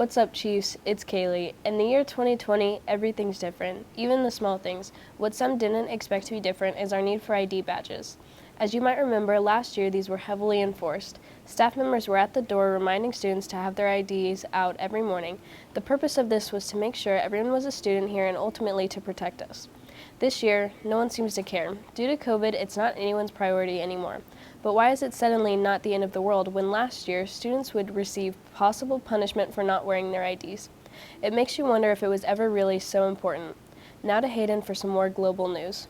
What's up, Chiefs? It's Kaylee. In the year 2020, everything's different, even the small things. What some didn't expect to be different is our need for ID badges. As you might remember, last year these were heavily enforced. Staff members were at the door reminding students to have their IDs out every morning. The purpose of this was to make sure everyone was a student here and ultimately to protect us. This year, no one seems to care. Due to COVID, it's not anyone's priority anymore. But why is it suddenly not the end of the world when last year students would receive possible punishment for not wearing their IDs? It makes you wonder if it was ever really so important. Now to Hayden for some more global news.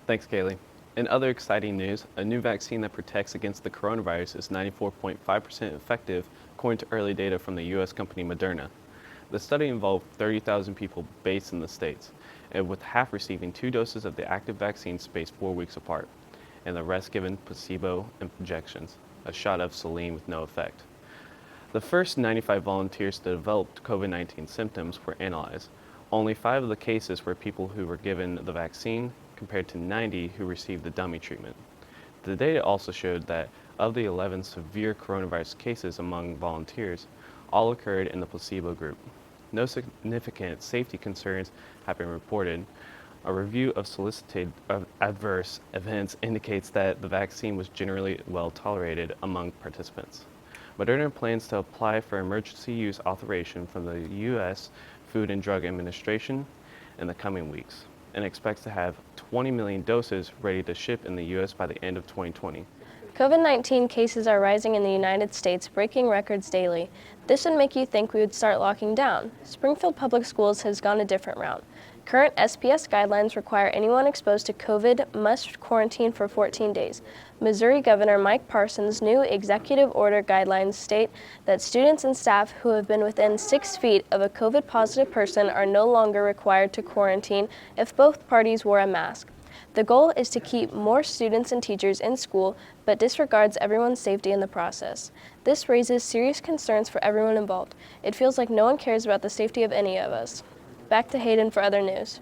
Thanks, Kaylee. In other exciting news, a new vaccine that protects against the coronavirus is 94.5% effective, according to early data from the U.S. company Moderna. The study involved 30,000 people based in the States, and with half receiving 2 doses of the active vaccine spaced 4 weeks apart, and the rest given placebo injections, a shot of saline with no effect. The first 95 volunteers that developed COVID-19 symptoms were analyzed. Only 5 of the cases were people who were given the vaccine, compared to 90 who received the dummy treatment. The data also showed that of the 11 severe coronavirus cases among volunteers, all occurred in the placebo group. No significant safety concerns have been reported. A review of solicited adverse events indicates that the vaccine was generally well tolerated among participants. Moderna plans to apply for emergency use authorization from the U.S. Food and Drug Administration in the coming weeks, and expects to have 20 million doses ready to ship in the U.S. by the end of 2020. COVID-19 cases are rising in the United States, breaking records daily. This should make you think we would start locking down. Springfield Public Schools has gone a different route. Current SPS guidelines require anyone exposed to COVID must quarantine for 14 days. Missouri Governor Mike Parson's new executive order guidelines state that students and staff who have been within 6 feet of a COVID-positive person are no longer required to quarantine if both parties wore a mask. The goal is to keep more students and teachers in school, but disregards everyone's safety in the process. This raises serious concerns for everyone involved. It feels like no one cares about the safety of any of us. Back to Hayden for other news.